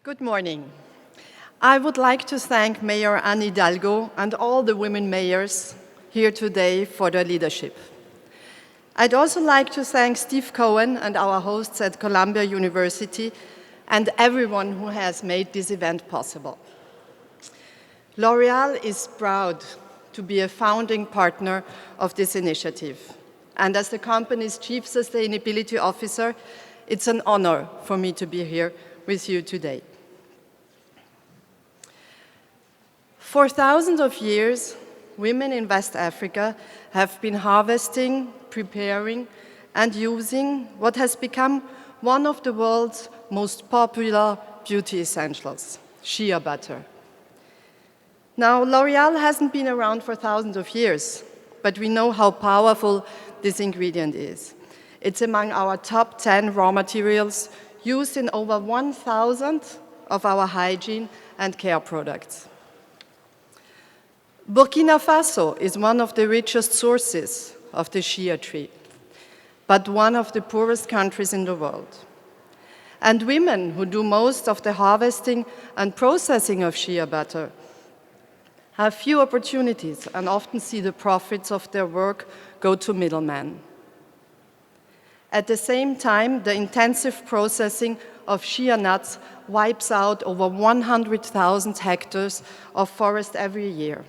Good morning. I would like to thank Mayor Anne Hidalgo and all the women mayors here today for their leadership. I'd also like to thank Steve Cohen and our hosts at Columbia University and everyone who has made this event possible. L'Oréal is proud to be a founding partner of this initiative. And as the company's Chief Sustainability Officer, it's an honor for me to be here with you today. For thousands of years, women in West Africa have been harvesting, preparing, and using what has become one of the world's most popular beauty essentials, shea butter. Now, L'Oréal hasn't been around for thousands of years, but we know how powerful this ingredient is. It's among our top 10 raw materials used in over 1,000 of our hygiene and care products. Burkina Faso is one of the richest sources of the shea tree, but one of the poorest countries in the world. And women who do most of the harvesting and processing of shea butter have few opportunities and often see the profits of their work go to middlemen. At the same time, the intensive processing of shea nuts wipes out over 100,000 hectares of forest every year,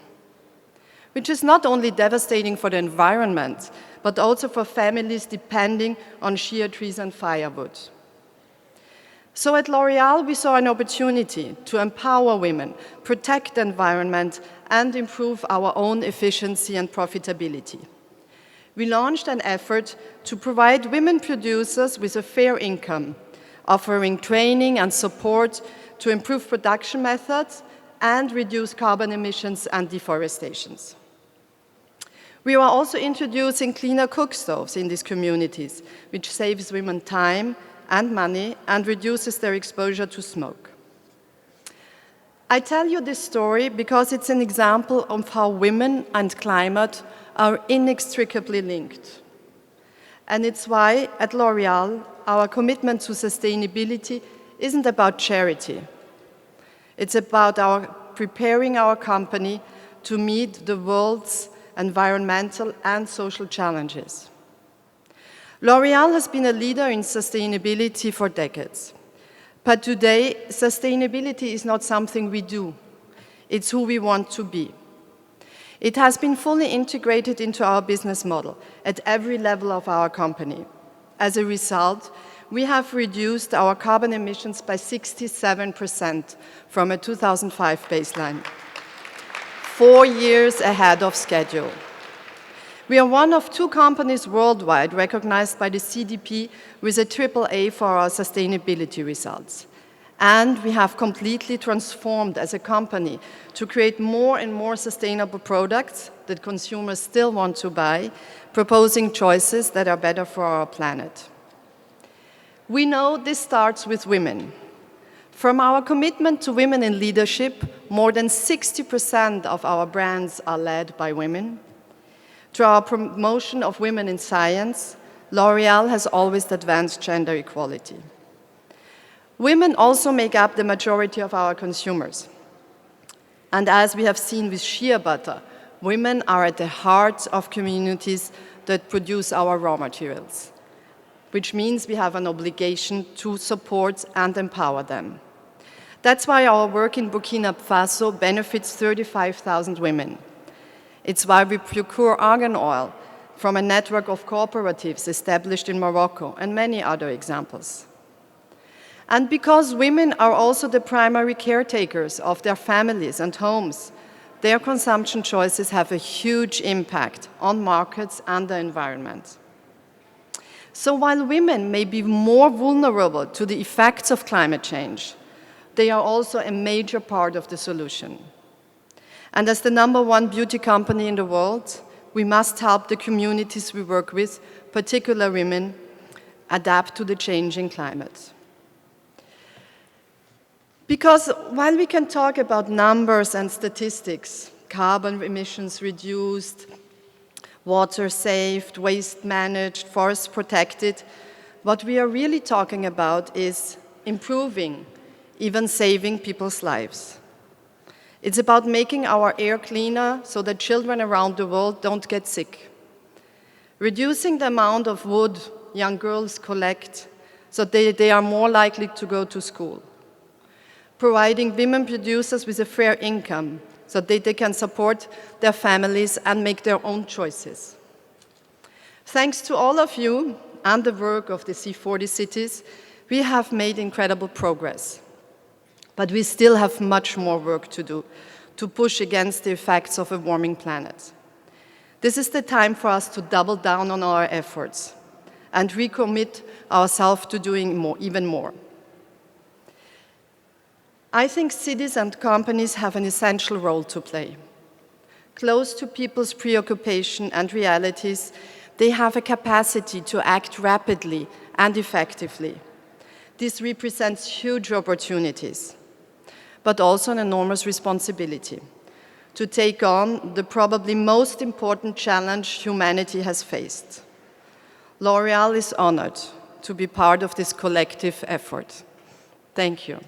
which is not only devastating for the environment, but also for families depending on shea trees and firewood. So at L'Oréal, we saw an opportunity to empower women, protect the environment, and improve our own efficiency and profitability. We launched an effort to provide women producers with a fair income, offering training and support to improve production methods and reduce carbon emissions and deforestation. We are also introducing cleaner cook stoves in these communities, which saves women time and money and reduces their exposure to smoke. I tell you this story because it's an example of how women and climate are inextricably linked. And it's why, at L'Oréal, our commitment to sustainability isn't about charity. It's about preparing our company to meet the world's environmental and social challenges. L'Oréal has been a leader in sustainability for decades. But today, sustainability is not something we do. It's who we want to be. It has been fully integrated into our business model at every level of our company. As a result, we have reduced our carbon emissions by 67% from a 2005 baseline, 4 years ahead of schedule. We are one of 2 companies worldwide recognized by the CDP with a AAA for our sustainability results. And we have completely transformed as a company to create more and more sustainable products that consumers still want to buy, proposing choices that are better for our planet. We know this starts with women. From our commitment to women in leadership, more than 60% of our brands are led by women. To our promotion of women in science, L'Oréal has always advanced gender equality. Women also make up the majority of our consumers. And as we have seen with shea butter, women are at the heart of communities that produce our raw materials, which means we have an obligation to support and empower them. That's why our work in Burkina Faso benefits 35,000 women. It's why we procure argan oil from a network of cooperatives established in Morocco and many other examples. And because women are also the primary caretakers of their families and homes, their consumption choices have a huge impact on markets and the environment. So while women may be more vulnerable to the effects of climate change, they are also a major part of the solution. And as the #1 beauty company in the world, we must help the communities we work with, particularly women, adapt to the changing climate. Because while we can talk about numbers and statistics, carbon emissions reduced, water saved, waste managed, forests protected, what we are really talking about is improving even saving people's lives. It's about making our air cleaner so that children around the world don't get sick. Reducing the amount of wood young girls collect so they are more likely to go to school. Providing women producers with a fair income so that they can support their families and make their own choices. Thanks to all of you and the work of the C40 cities, we have made incredible progress. But we still have much more work to do to push against the effects of a warming planet. This is the time for us to double down on our efforts and recommit ourselves to doing more, even more. I think cities and companies have an essential role to play. Close to people's preoccupation and realities, they have a capacity to act rapidly and effectively. This represents huge opportunities, but also an enormous responsibility to take on the probably most important challenge humanity has faced. L'Oréal is honored to be part of this collective effort. Thank you.